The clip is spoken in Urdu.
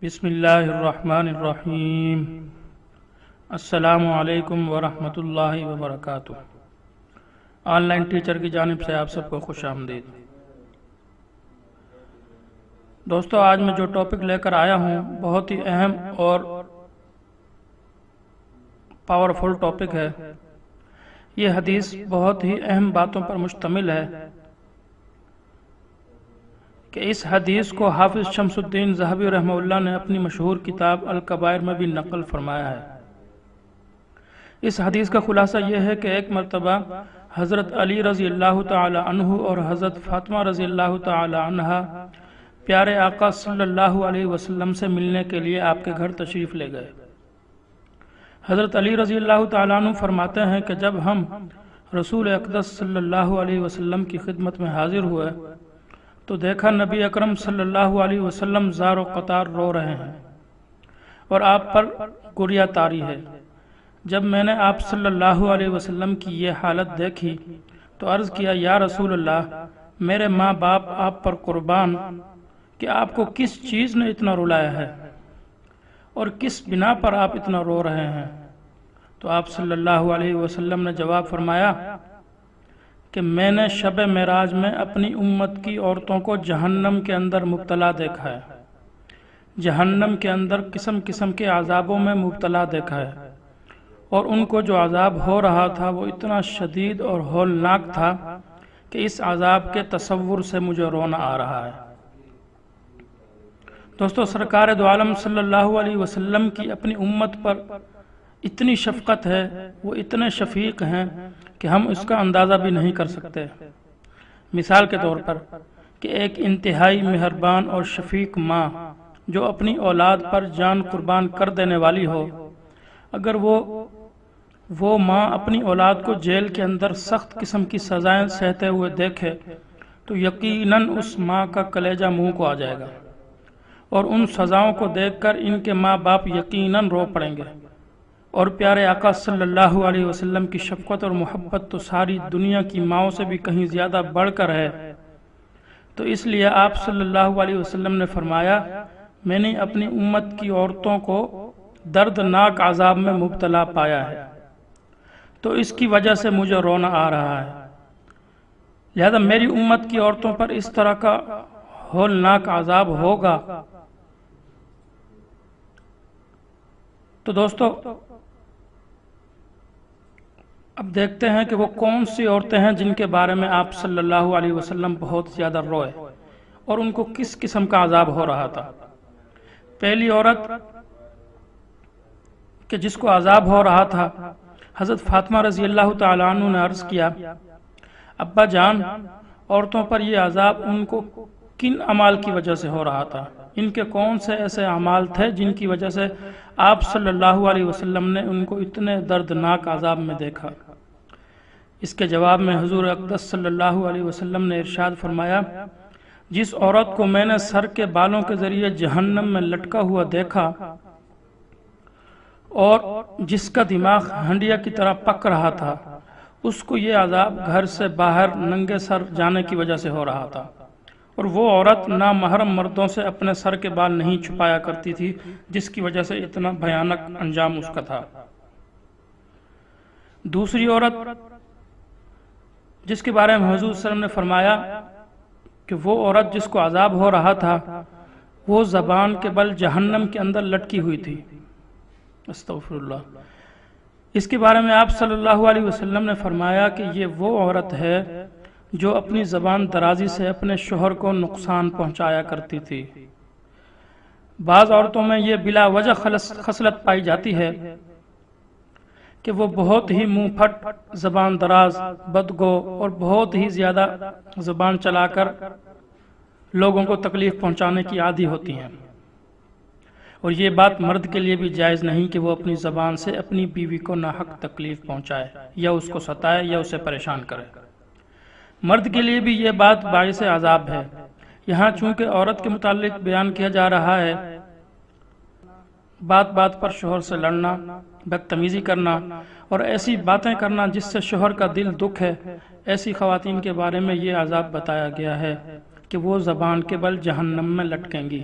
بسم اللہ الرحمن الرحیم۔ السلام علیکم ورحمۃ اللہ وبرکاتہ۔ آن لائن ٹیچر کی جانب سے آپ سب کو خوش آمدید۔ دوستو، آج میں جو ٹاپک لے کر آیا ہوں بہت ہی اہم اور پاورفل ٹاپک ہے۔ یہ حدیث بہت ہی اہم باتوں پر مشتمل ہے کہ اس حدیث کو حافظ شمس الدین ذہبی رحمہ اللہ نے اپنی مشہور کتاب الکبائر میں بھی نقل فرمایا ہے۔ اس حدیث کا خلاصہ یہ ہے کہ ایک مرتبہ حضرت علی رضی اللہ تعالی عنہ اور حضرت فاطمہ رضی اللہ تعالی عنہ پیارے آقا صلی اللہ علیہ وسلم سے ملنے کے لیے آپ کے گھر تشریف لے گئے۔ حضرت علی رضی اللہ تعالی عنہ فرماتے ہیں کہ جب ہم رسول اقدس صلی اللہ علیہ وسلم کی خدمت میں حاضر ہوئے تو دیکھا نبی اکرم صلی اللہ علیہ وسلم زار و قطار رو رہے ہیں اور آپ پر گریہ طاری ہے۔ جب میں نے آپ صلی اللہ علیہ وسلم کی یہ حالت دیکھی تو عرض کیا، یا رسول اللہ، میرے ماں باپ آپ پر قربان کہ آپ کو کس چیز نے اتنا رلایا ہے اور کس بنا پر آپ اتنا رو رہے ہیں؟ تو آپ صلی اللہ علیہ وسلم نے جواب فرمایا کہ میں نے شب معراج میں اپنی امت کی عورتوں کو جہنم کے اندر مبتلا دیکھا ہے، جہنم کے اندر قسم قسم کے عذابوں میں مبتلا دیکھا ہے، اور ان کو جو عذاب ہو رہا تھا وہ اتنا شدید اور ہولناک تھا کہ اس عذاب کے تصور سے مجھے رونا آ رہا ہے۔ دوستو، سرکار دو عالم صلی اللہ علیہ وسلم کی اپنی امت پر اتنی شفقت ہے، وہ اتنے شفیق ہیں کہ ہم اس کا اندازہ بھی نہیں کر سکتے۔ مثال کے طور پر کہ ایک انتہائی مہربان اور شفیق ماں جو اپنی اولاد پر جان قربان کر دینے والی ہو، اگر وہ ماں اپنی اولاد کو جیل کے اندر سخت قسم کی سزائیں سہتے ہوئے دیکھے تو یقیناً اس ماں کا کلیجہ منہ کو آ جائے گا، اور ان سزاؤں کو دیکھ کر ان کے ماں باپ یقیناً رو پڑیں گے۔ اور پیارے آقا صلی اللہ علیہ وسلم کی شفقت اور محبت تو ساری دنیا کی ماؤں سے بھی کہیں زیادہ بڑھ کر ہے، تو اس لیے آپ صلی اللہ علیہ وسلم نے فرمایا، میں نے اپنی امت کی عورتوں کو دردناک عذاب میں مبتلا پایا ہے، تو اس کی وجہ سے مجھے رونا آ رہا ہے، لہذا میری امت کی عورتوں پر اس طرح کا ہولناک عذاب ہوگا۔ تو دوستو، اب دیکھتے ہیں کہ وہ کون سی عورتیں ہیں جن کے بارے میں آپ صلی اللہ علیہ وسلم بہت زیادہ روئے اور ان کو کس قسم کا عذاب ہو رہا تھا۔ پہلی عورت کہ جس کو عذاب ہو رہا تھا، حضرت فاطمہ رضی اللہ تعالیٰ عنہ نے عرض کیا، ابا جان، عورتوں پر یہ عذاب ان کو کن اعمال کی وجہ سے ہو رہا تھا؟ ان کے کون سے ایسے اعمال تھے جن کی وجہ سے آپ صلی اللہ علیہ وسلم نے ان کو اتنے دردناک عذاب میں دیکھا؟ اس کے جواب میں حضور اقدس صلی اللہ علیہ وسلم نے ارشاد فرمایا، جس عورت کو میں نے سر کے بالوں کے ذریعے جہنم میں لٹکا ہوا دیکھا اور جس کا دماغ ہنڈیا کی طرح پک رہا تھا، اس کو یہ عذاب گھر سے باہر ننگے سر جانے کی وجہ سے ہو رہا تھا، اور وہ عورت نامحرم مردوں سے اپنے سر کے بال نہیں چھپایا کرتی تھی، جس کی وجہ سے اتنا بھیانک انجام اس کا تھا۔ دوسری عورت جس کے بارے میں حضور صلی اللہ علیہ وسلم نے فرمایا کہ وہ عورت جس کو عذاب ہو رہا تھا وہ زبان کے بل جہنم کے اندر لٹکی ہوئی تھی۔ استغفر اللہ۔ اس کے بارے میں آپ صلی اللہ علیہ وسلم نے فرمایا کہ یہ وہ عورت ہے جو اپنی زبان درازی سے اپنے شوہر کو نقصان پہنچایا کرتی تھی۔ بعض عورتوں میں یہ بلا وجہ خصلت پائی جاتی ہے کہ وہ بہت ہی منہ پھٹ، زبان دراز، بدگو اور بہت ہی زیادہ زبان چلا کر لوگوں کو تکلیف پہنچانے کی عادی ہوتی ہیں، اور یہ بات مرد کے لیے بھی جائز نہیں کہ وہ اپنی زبان سے اپنی بیوی کو ناحق تکلیف پہنچائے یا اس کو ستائے یا اسے پریشان کرے۔ مرد کے لیے بھی یہ بات باعث عذاب ہے۔ یہاں چونکہ عورت کے متعلق بیان کیا جا رہا ہے، بات بات پر شوہر سے لڑنا، بدتمیزی کرنا اور ایسی باتیں کرنا جس سے شوہر کا دل دکھ ہے، ایسی خواتین کے بارے میں یہ عذاب بتایا گیا ہے کہ وہ زبان کے بل جہنم میں لٹکیں گی۔